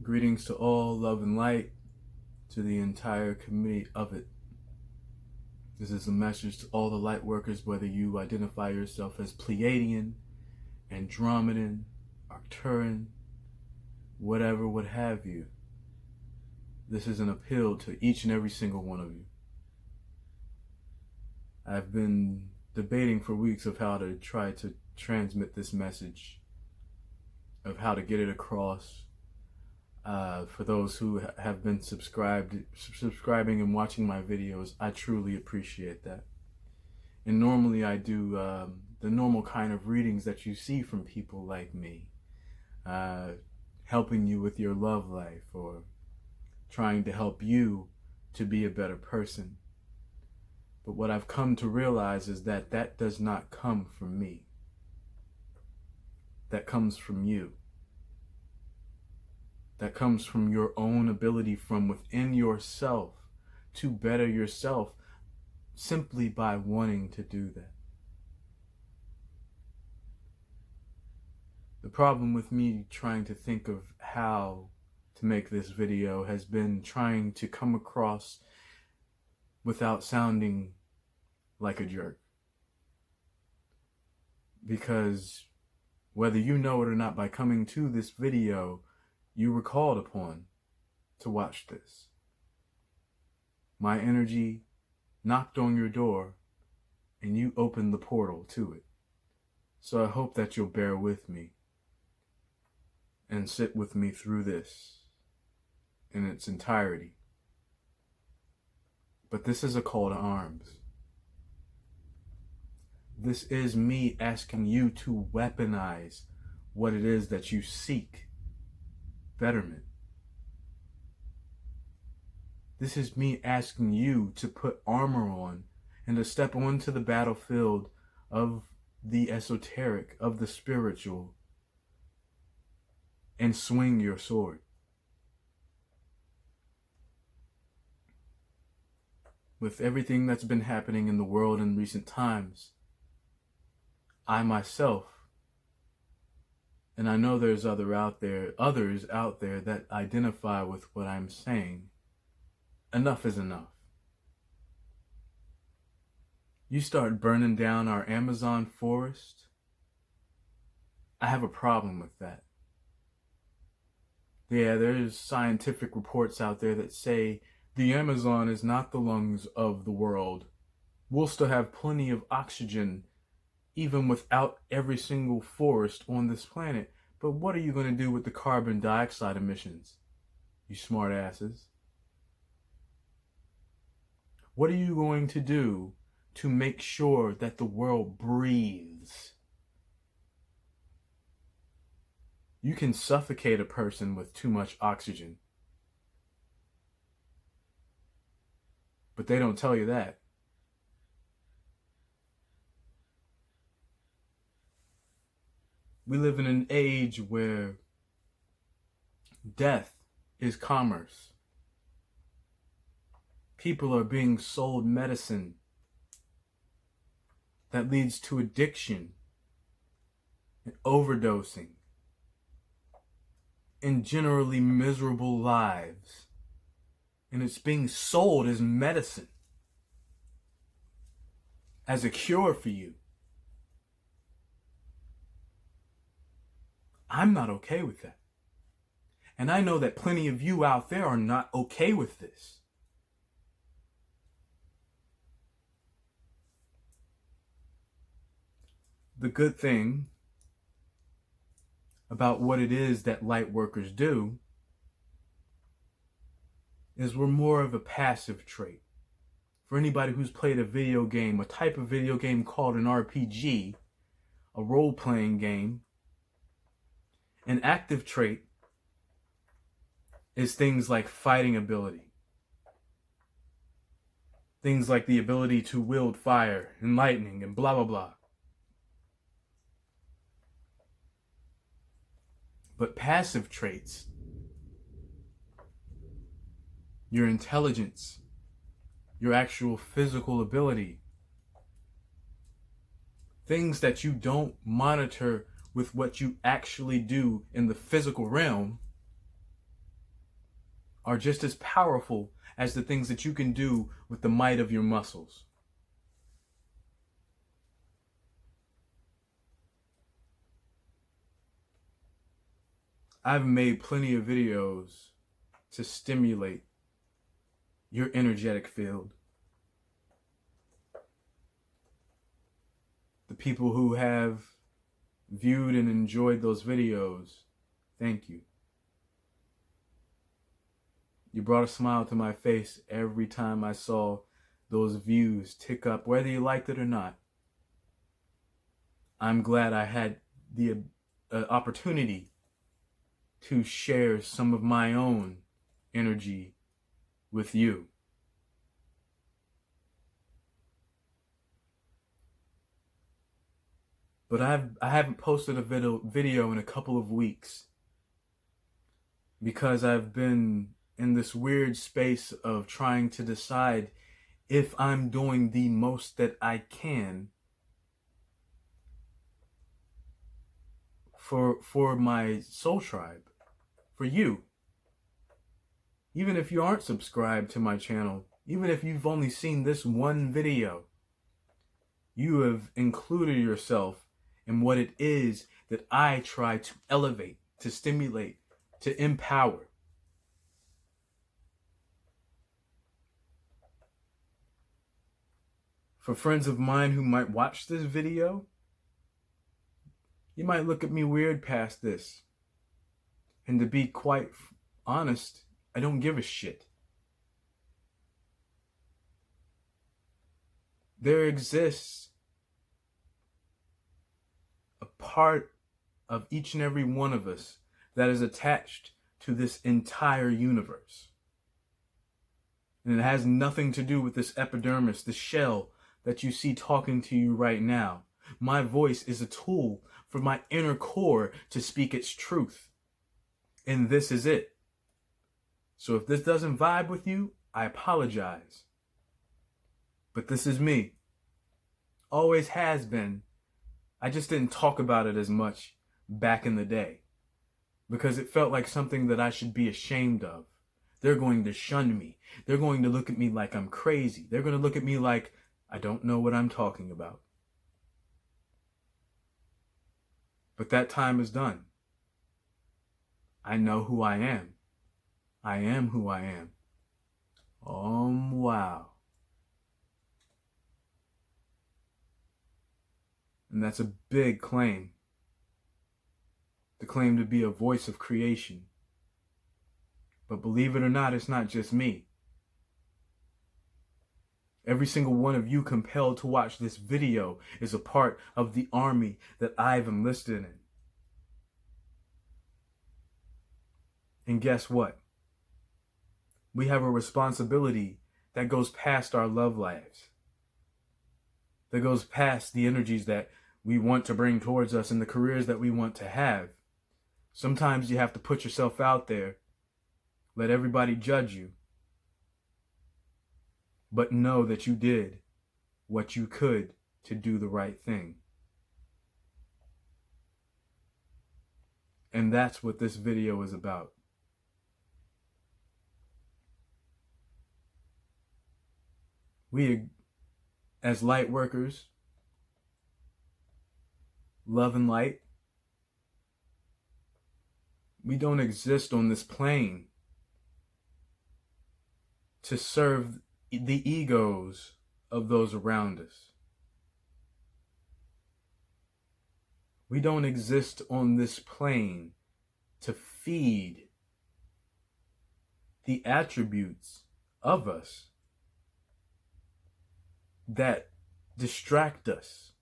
Greetings to all, love and light, to the entire community of it. This is a message to all the light workers, whether you identify yourself as Pleiadean, Andromedan, Arcturian, whatever, what have you. This is an appeal to each and every single one of you. I've been debating for weeks of how to try to transmit this message, of how to get it across. For those who have been subscribing and watching my videos, I truly appreciate that. And normally I do the normal kind of readings that you see from people like me, helping you with your love life or trying to help you to be a better person. But what I've come to realize is that that does not come from me. That comes from you. That comes from your own ability from within yourself to better yourself simply by wanting to do that. The problem with me trying to think of how to make this video has been trying to come across without sounding like a jerk. Because whether you know it or not, by coming to this video, you were called upon to watch this. My energy knocked on your door and you opened the portal to it. So I hope that you'll bear with me and sit with me through this in its entirety. But this is a call to arms. This is me asking you to weaponize what it is that you seek. Betterment. This is me asking you to put armor on and to step onto the battlefield of the esoteric, of the spiritual, and swing your sword. With everything that's been happening in the world in recent times, I myself, and I know there's others out there that identify with what I'm saying. Enough is enough. You start burning down our Amazon forest, I have a problem with that. Yeah, there's scientific reports out there that say the Amazon is not the lungs of the world. We'll still have plenty of oxygen even without every single forest on this planet. But what are you going to do with the carbon dioxide emissions, you smart asses? What are you going to do to make sure that the world breathes? You can suffocate a person with too much oxygen, but they don't tell you that. We live in an age where death is commerce. People are being sold medicine that leads to addiction and overdosing and generally miserable lives. And it's being sold as medicine, as a cure for you. I'm not okay with that. And I know that plenty of you out there are not okay with this. The good thing about what it is that light workers do is we're more of a passive trait. For anybody who's played a video game, a type of video game called an RPG, a role-playing game, an active trait is things like fighting ability. Things like the ability to wield fire and lightning and blah, blah, blah. But passive traits, your intelligence, your actual physical ability, things that you don't monitor with what you actually do in the physical realm, are just as powerful as the things that you can do with the might of your muscles. I've made plenty of videos to stimulate your energetic field. The people who have viewed and enjoyed those videos, thank you. You brought a smile to my face every time I saw those views tick up, whether you liked it or not. I'm glad I had the opportunity to share some of my own energy with you. But I haven't posted a video in a couple of weeks because I've been in this weird space of trying to decide if I'm doing the most that I can for my soul tribe, for you. Even if you aren't subscribed to my channel, even if you've only seen this one video, you have included yourself in what it is that I try to elevate, to stimulate, to empower. For friends of mine who might watch this video, you might look at me weird past this. And to be quite honest, I don't give a shit. There exists a part of each and every one of us that is attached to this entire universe. And it has nothing to do with this epidermis, the shell that you see talking to you right now. My voice is a tool for my inner core to speak its truth. And this is it. So if this doesn't vibe with you, I apologize. But this is me. Always has been. I just didn't talk about it as much back in the day because it felt like something that I should be ashamed of. They're going to shun me. They're going to look at me like I'm crazy. They're going to look at me like I don't know what I'm talking about. But that time is done. I know who I am. I am who I am. Wow. And that's a big claim. The claim to be a voice of creation. But believe it or not, it's not just me. Every single one of you compelled to watch this video is a part of the army that I've enlisted in. And guess what? We have a responsibility that goes past our love lives. That goes past the energies that we want to bring towards us and the careers that we want to have. Sometimes you have to put yourself out there. Let everybody judge you. But know that you did what you could to do the right thing. And that's what this video is about. We, as light workers, love and light, we don't exist on this plane to serve the egos of those around us. We don't exist on this plane to feed the attributes of us that distract us,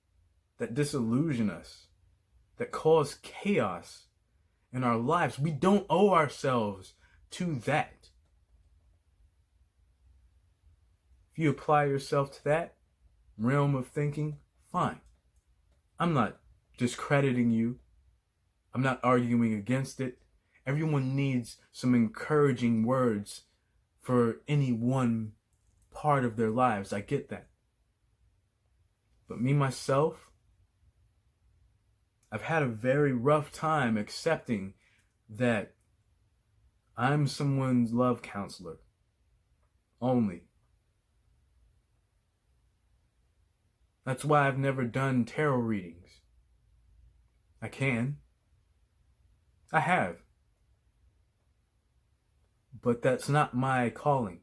that disillusion us, that cause chaos in our lives. We don't owe ourselves to that. If you apply yourself to that realm of thinking, fine. I'm not discrediting you. I'm not arguing against it. Everyone needs some encouraging words for any one part of their lives. I get that. But me, myself, I've had a very rough time accepting that I'm someone's love counselor only. That's why I've never done tarot readings. I can. I have. But that's not my calling.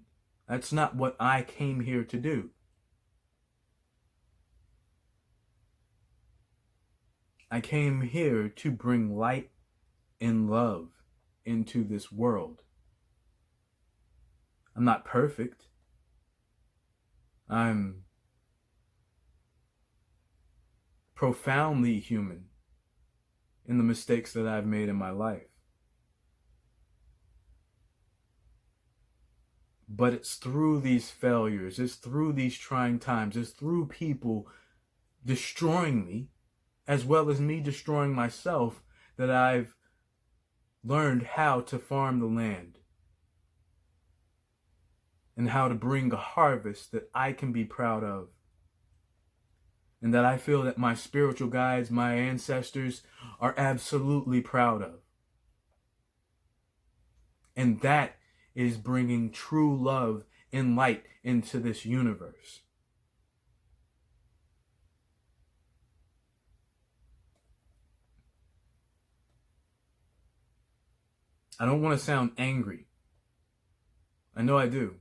That's not what I came here to do. I came here to bring light and love into this world. I'm not perfect. I'm profoundly human in the mistakes that I've made in my life. But it's through these failures, it's through these trying times, it's through people destroying me, as well as me destroying myself, that I've learned how to farm the land and how to bring a harvest that I can be proud of. And that I feel that my spiritual guides, my ancestors, are absolutely proud of. And that is bringing true love and light into this universe. I don't want to sound angry. I know I do.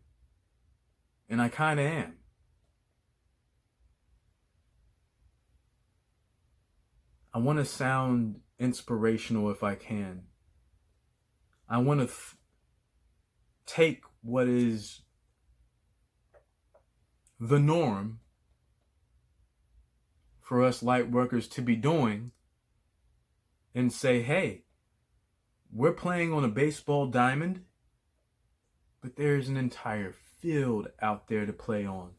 And I kind of am. I want to sound inspirational if I can. I want to take what is the norm for us light workers to be doing and say, hey, we're playing on a baseball diamond, but there's an entire field out there to play on.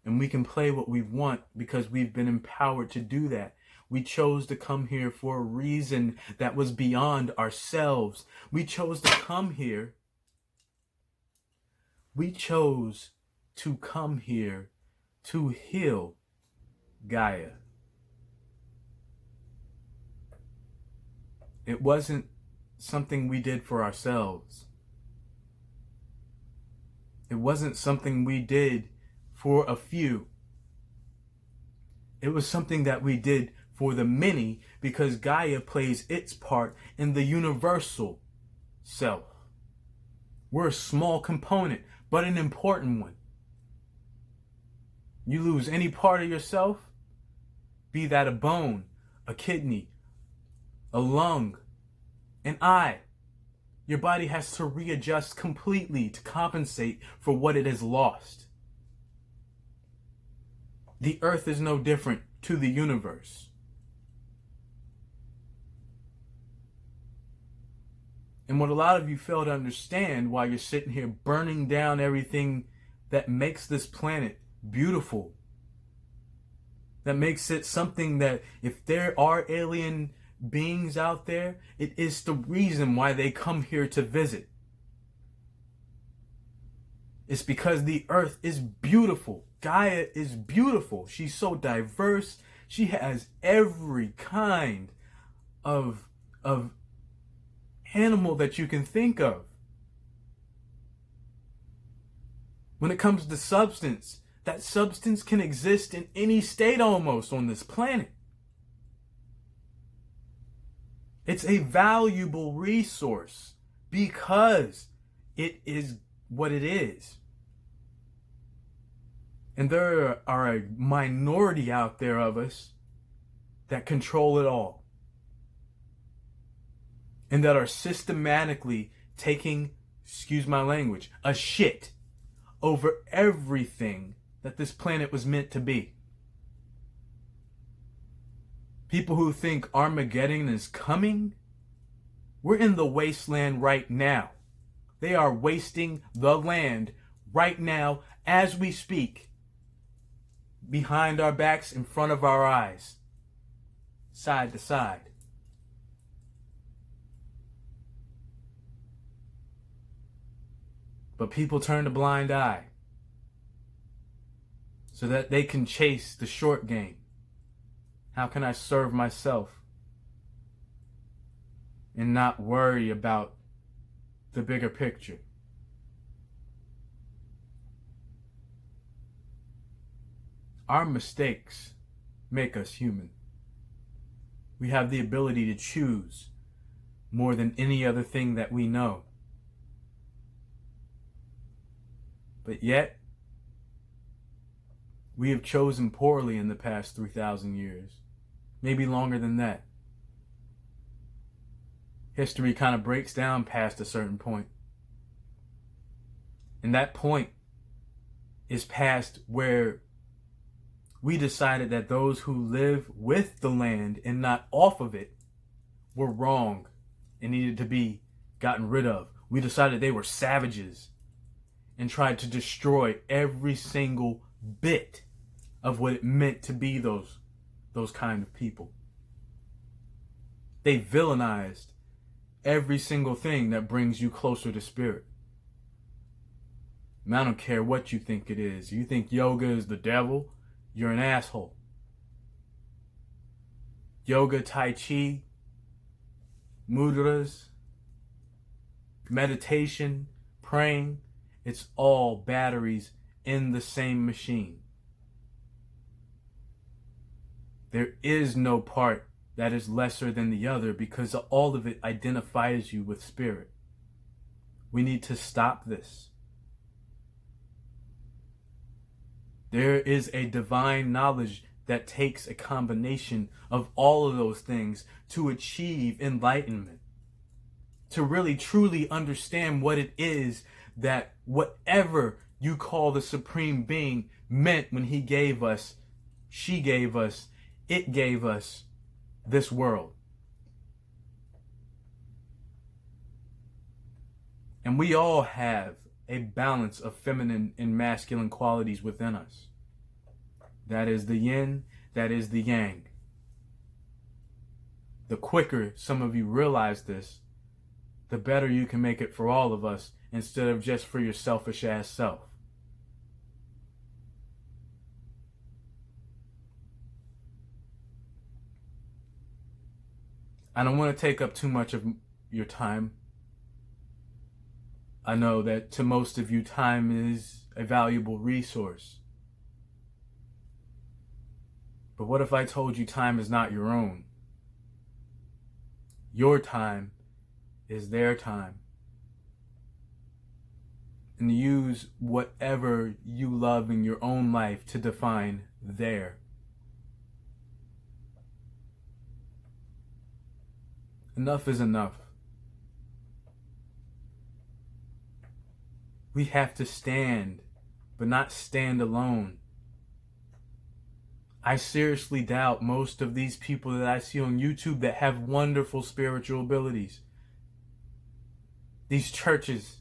And we can play what we want because we've been empowered to do that. We chose to come here for a reason that was beyond ourselves. We chose to come here. We chose to come here to heal Gaia. It wasn't something we did for ourselves. It wasn't something we did for a few. It was something that we did for the many, because Gaia plays its part in the universal self. We're a small component, but an important one. You lose any part of yourself, be that a bone, a kidney, a lung, an eye, your body has to readjust completely to compensate for what it has lost. The earth is no different to the universe. And what a lot of you fail to understand while you're sitting here burning down everything that makes this planet beautiful, that makes it something that if there are alien beings out there, it is the reason why they come here to visit. It's because the earth is beautiful. Gaia is beautiful. She's so diverse. She has every kind of animal that you can think of. When it comes to substance, that substance can exist in any state almost on this planet. It's a valuable resource because it is what it is. And there are a minority out there of us that control it all. And that are systematically taking, excuse my language, a shit over everything that this planet was meant to be. People who think Armageddon is coming, we're in the wasteland right now. They are wasting the land right now as we speak. Behind our backs, in front of our eyes. Side to side. But people turn a blind eye so that they can chase the short game. How can I serve myself and not worry about the bigger picture. Our mistakes make us human. We have the ability to choose more than any other thing that we know. But yet, we have chosen poorly in the past 3,000 years, maybe longer than that. History kind of breaks down past a certain point. And that point is past where we decided that those who live with the land and not off of it were wrong and needed to be gotten rid of. We decided they were savages and tried to destroy every single bit of what it meant to be those kind of people. They villainized every single thing that brings you closer to spirit. And I don't care what you think it is. You think yoga is the devil? You're an asshole. Yoga, Tai Chi, mudras, meditation, praying, it's all batteries in the same machine. There is no part that is lesser than the other because all of it identifies you with spirit. We need to stop this. There is a divine knowledge that takes a combination of all of those things to achieve enlightenment. To really truly understand what it is that whatever you call the Supreme Being meant when he gave us, she gave us, it gave us this world. And we all have a balance of feminine and masculine qualities within us. That is the yin, that is the yang. The quicker some of you realize this, the better you can make it for all of us instead of just for your selfish ass self. I don't want to take up too much of your time. I know that to most of you, time is a valuable resource. But what if I told you time is not your own? Your time is their time. And use whatever you love in your own life to define their. Enough is enough. We have to stand, but not stand alone. I seriously doubt most of these people that I see on YouTube that have wonderful spiritual abilities. These churches,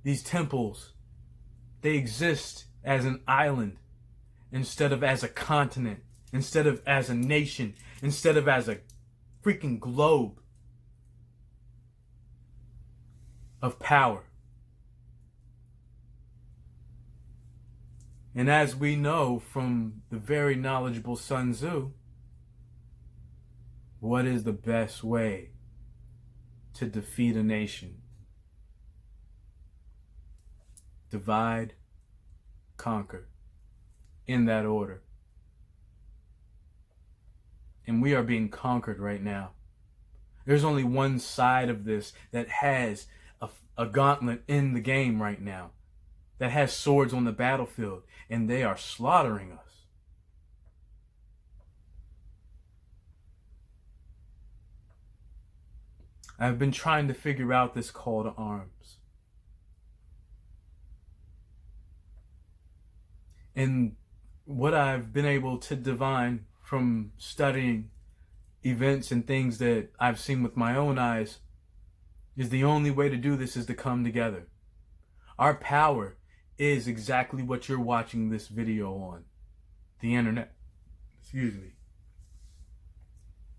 these temples, they exist as an island instead of as a continent, instead of as a nation, instead of as a freaking globe of power. And as we know from the very knowledgeable Sun Tzu, what is the best way to defeat a nation? Divide, conquer, in that order. And we are being conquered right now. There's only one side of this that has a gauntlet in the game right now, that has swords on the battlefield, and they are slaughtering us. I've been trying to figure out this call to arms. And what I've been able to divine from studying events and things that I've seen with my own eyes is the only way to do this is to come together. Our power is exactly what you're watching this video on. The internet. Excuse me.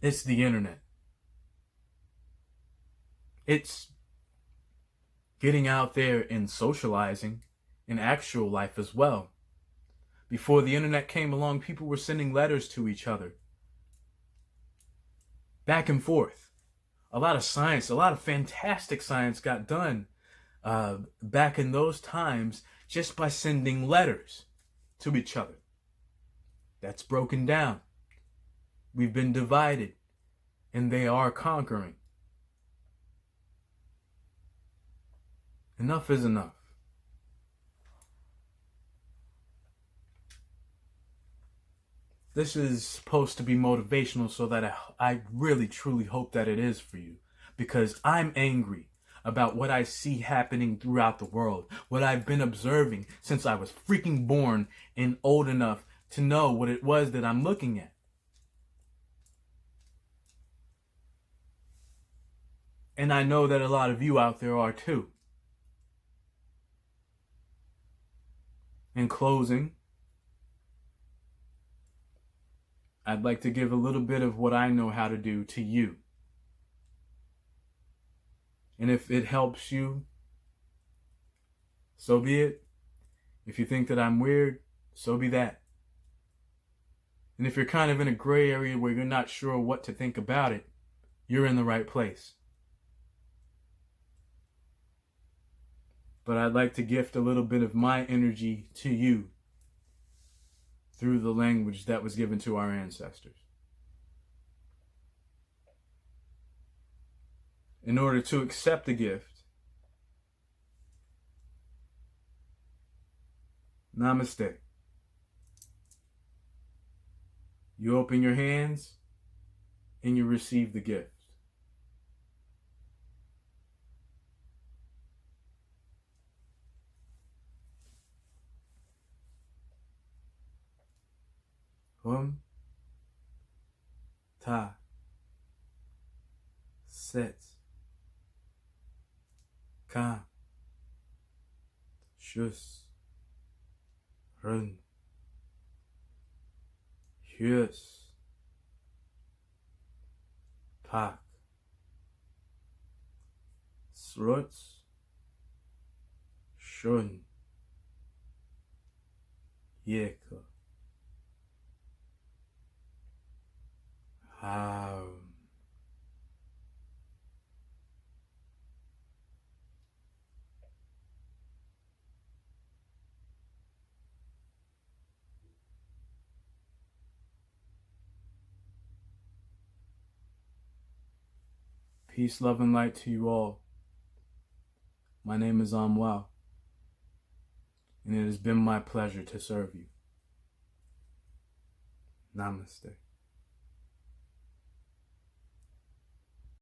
It's the internet. It's getting out there and socializing in actual life as well. Before the internet came along, people were sending letters to each other. Back and forth. a lot of science, a lot of fantastic science got done back in those times just by sending letters to each other. That's broken down. We've been divided, and they are conquering. Enough is enough. This is supposed to be motivational, so that I really truly hope that it is for you, because I'm angry about what I see happening throughout the world, what I've been observing since I was freaking born and old enough to know what it was that I'm looking at. And I know that a lot of you out there are too. In closing, I'd like to give a little bit of what I know how to do to you. And if it helps you, so be it. If you think that I'm weird, so be that. And if you're kind of in a gray area where you're not sure what to think about it, you're in the right place. But I'd like to gift a little bit of my energy to you through the language that was given to our ancestors. In order to accept the gift, namaste. You open your hands and you receive the gift. Ta Set Ka Shus Run Hus Pak Sluts Shun Yeka Peace, love, and light to you all. My name is Amwal, and it has been my pleasure to serve you. Namaste.